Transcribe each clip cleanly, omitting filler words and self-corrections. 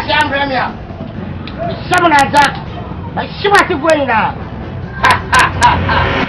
What's your premier? Someone has that. I see what you're going now. Ha ha ha ha.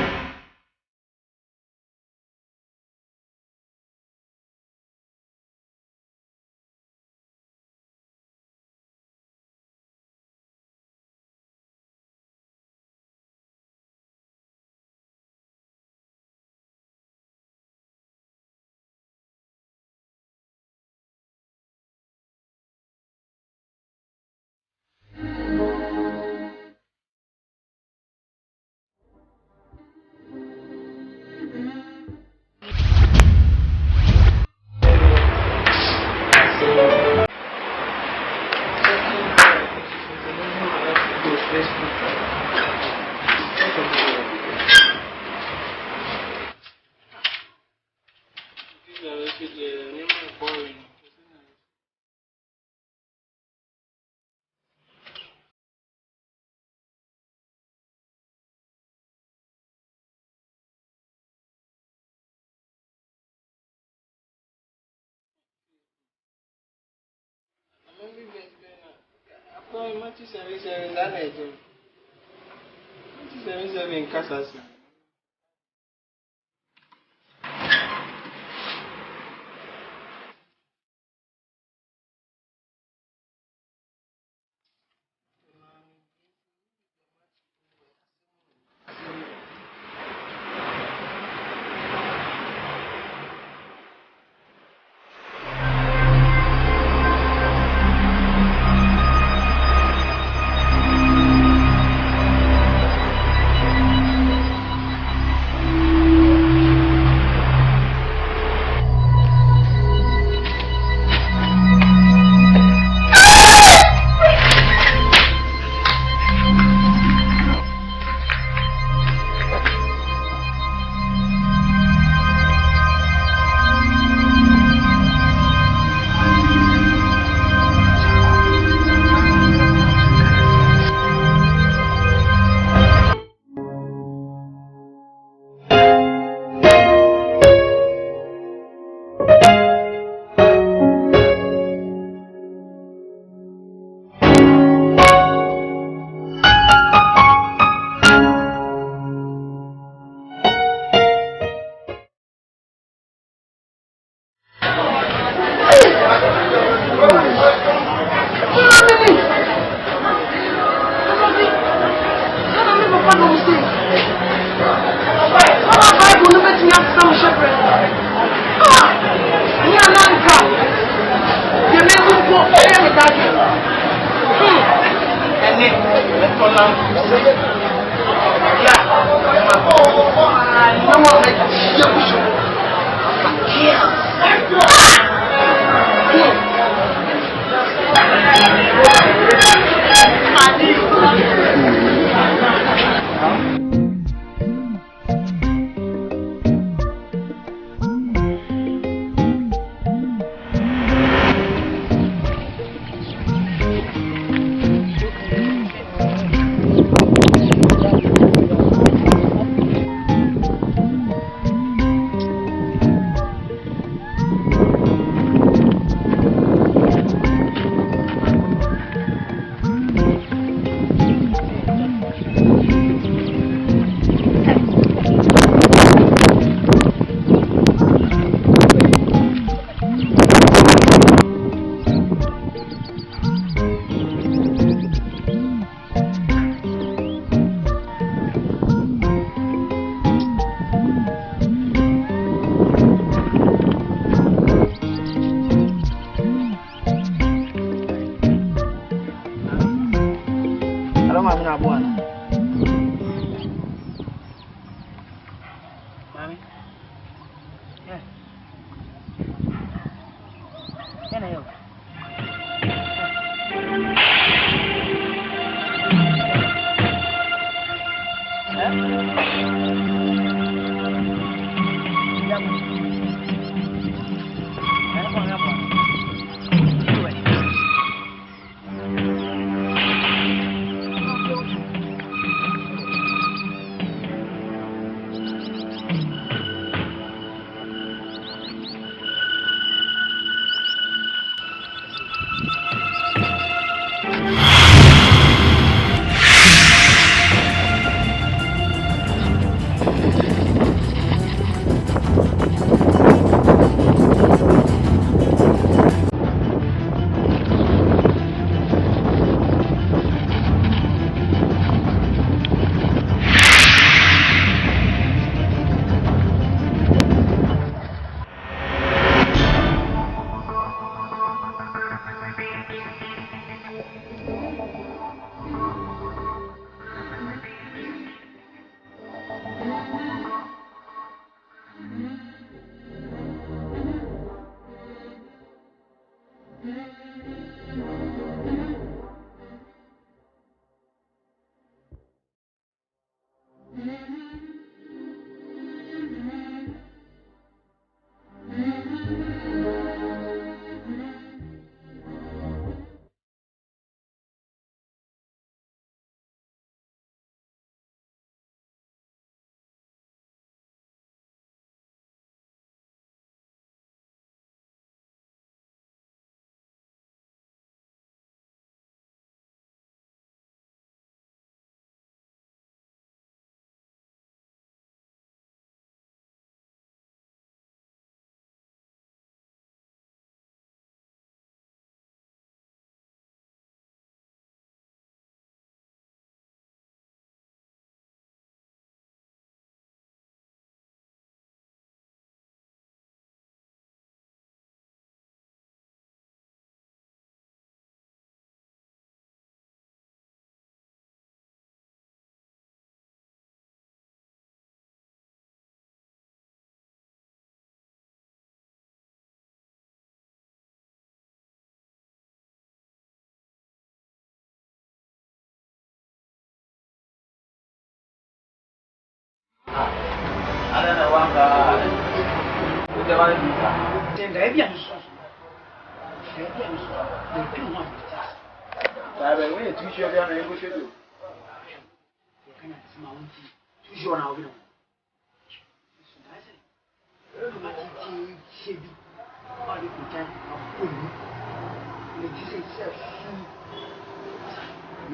You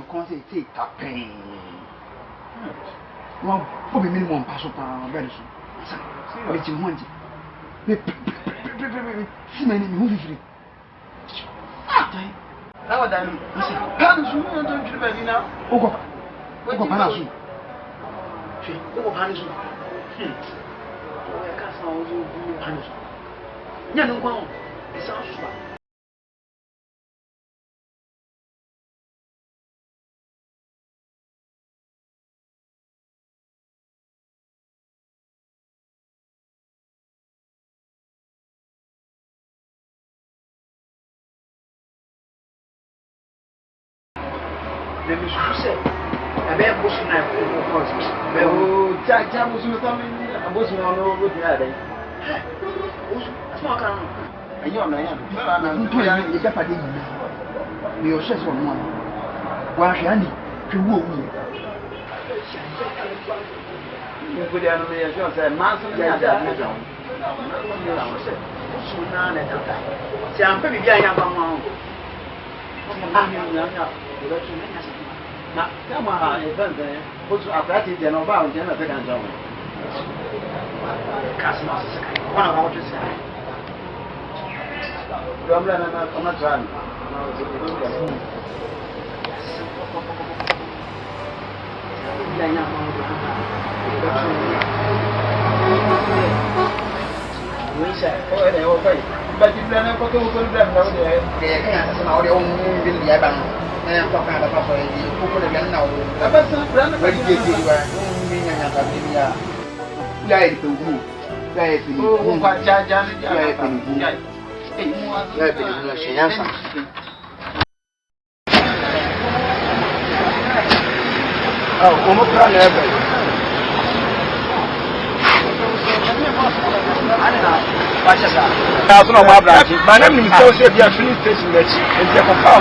can't say take a pain. One for minimum pass up very soon. Which you want. See my name, who's free. Now, then, Panasu, don't you remember now? Oh, Panasu. Oh, Panasu. I can't say Panasu. Yeah, no, it's also. Let me say, I bet Bush and I will cause me. Oh, Jack was coming. I was not over there. That's not coming. And you're not. You got a dinner. We are just one. Why, Andy, to woo me. You put down the yourself, and Master, see, I'm pretty young. Now, come on, what's after the Nova and Jenna second job? Customers, one of our just I'm not trying. But you plan to go to them now, they can't know their own will be about. I am talking about who could have been now. I was not ready to give you a light to who. Light to who, what Jaja, oh, almost never. Thousand of my branches. My name is Joseph. You are filling station. And you have a car.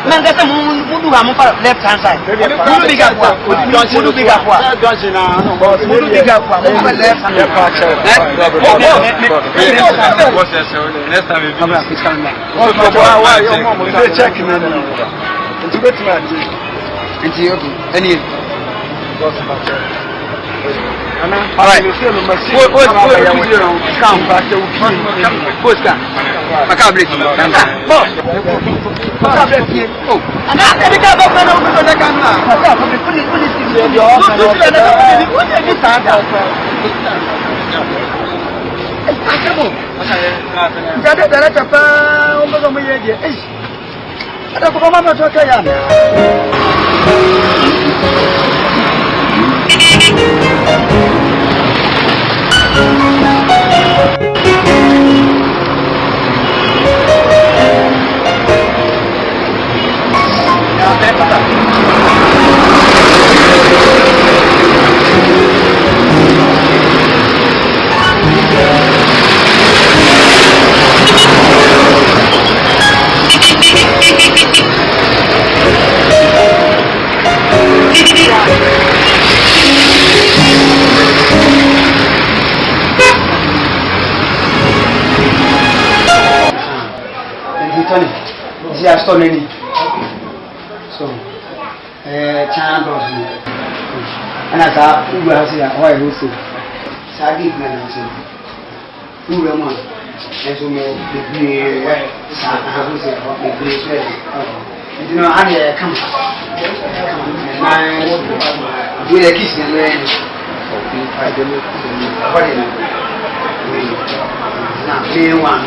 Man, that's a moon. Who do I move left hand side? Who do big up? Who do big up? Who do big up? Move left hand. Next time you come back, it's coming back. Why your mom will check him in. It's good to match. It's you. Any. All right. What's come back to what's that? I can't believe it. Oh, and I can't get up on the camera. So, candles and I thought, who was here? Why was it? Sagi man, who were one? And so, the grey, the grey, you know, I come. With a kiss and rain. What is it? Not clear one.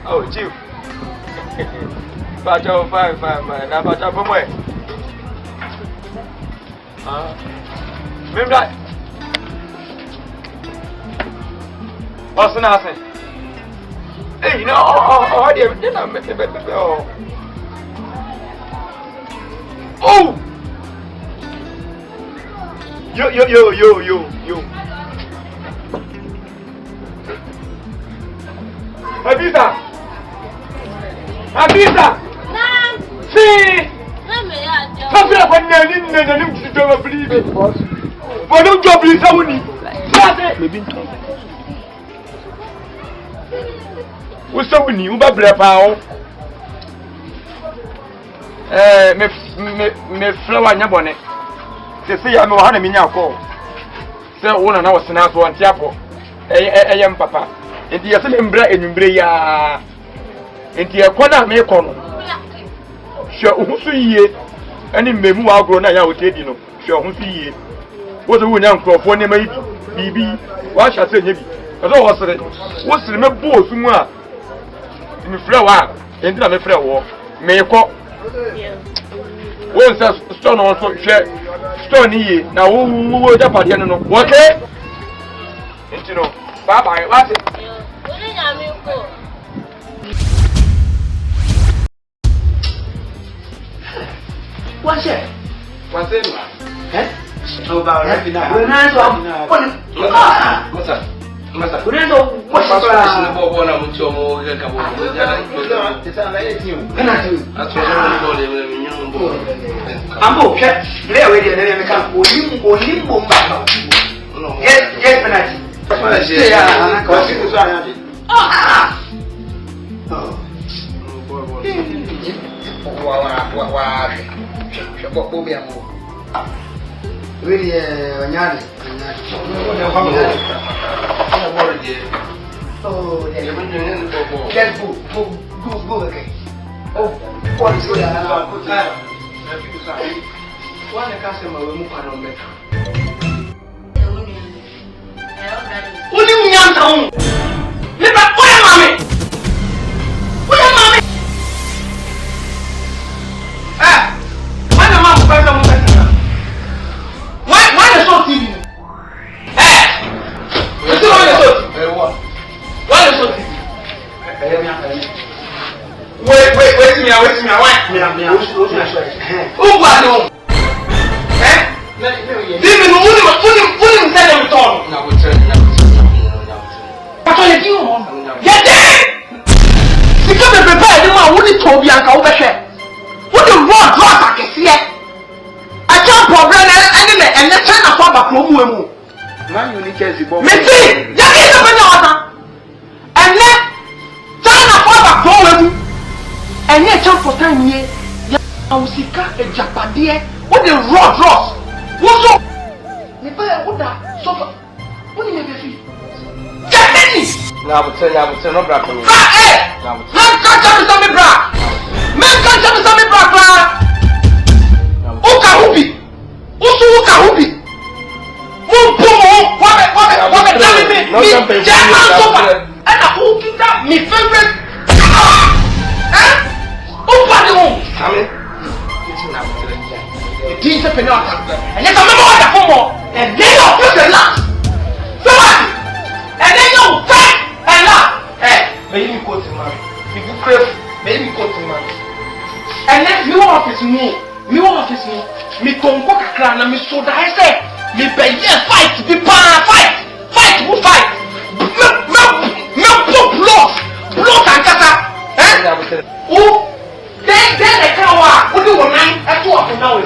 Oh, chief. Bacho, fine. Now, Bacho, boy. Remember that? What's the name? Hey, you know, oh, dear, oh! Yo. Habisa! Nam. See! Name ya jo. Come here when you don't believe it. But don't job is only. Maybe. What's up with you? Uba pao. Me flower nyabone. Se see ya me wa na me nya ko. Se wona na wosena so antiapo. Eyem papa. Enti yese me mbra enwumbre ya. Enti ekona me ko no. Hwe ohusu yie. Ani mmemu wa agro na ya wotedi no. Hwe ohusu yie. Wo se wo nya nkrofo ne mai bibi. Wa hya se nya bi. Ezo wo sere. Wo sere me bo osu mu a. Me flower. Enti na me frɛ wo. Me ko. Wọ́n sẹ́ stọ́ náà sọ ṣẹ́ stọ́ níye na wọ́n jápàdé ẹnu nù wọ́n ké ntì nù bàbá rẹ̀ wá sí. Oníyàmí kò. Wọ́n ṣe. wọ́n sẹ́ nù. Ẹ́ ọba ọ̀rẹ́ fi náà. Ọ̀rẹ́ náà sọ wọ́n ní. Mọ́sà. Ọ̀rẹ́ náà wọ́n ṣe sọ́ra. Mọ́sà bọ̀ bọ̀ náà mo ti ọmọ ọ̀gá kan bọ̀ ọ̀gá yàrá ìgbésẹ̀. Ẹ̀nà tí o. Àti ọ̀gá mi bọ̀ lè mi yàn bọ̀. Ambo hwɛ bere a wedi na me kan onim bom ba ka yes penalty ya na ka wasi so ana de wa bo bi amo really wanyane oh let's go okay oh what is going on One can say my woman can make. Only me am down. Never oya mami. Why the man find the woman? Why the show TV? You see why the show TV? Why the show TV? Wait me, who was no? Leave me, wouldn't tell him to now. But what are you doing? Get there! Because the prepare the man wouldn't told you over there. What the raw draws I can see it. I can't problem and let's turn a father from you. Man, you need to see Bob. Missy, that is a banana. And then turn a father from you. And yet, for time here, I will see a Japadie with the raw draws. What's up? Never would that suffer. What do you mean? Jamini! Now, I will tell you, no black. Man can't tell me something, bra. Man can't tell me something, bra. Uka Hubi. Uka Hubi. What telling me? German sofa. And I will give that my favorite. It is a penalty. And let's remember what the football. And then you'll push the last. Somebody. And then you'll fight and laugh. Maybe you go to man. If you crave, maybe you go to man. And then me office me. Me tonko kakra na me soda I say. Me be fight. Be pan fight. Who fight? Me block and kata. Who? Then I can't walk. What do you want? I talk now.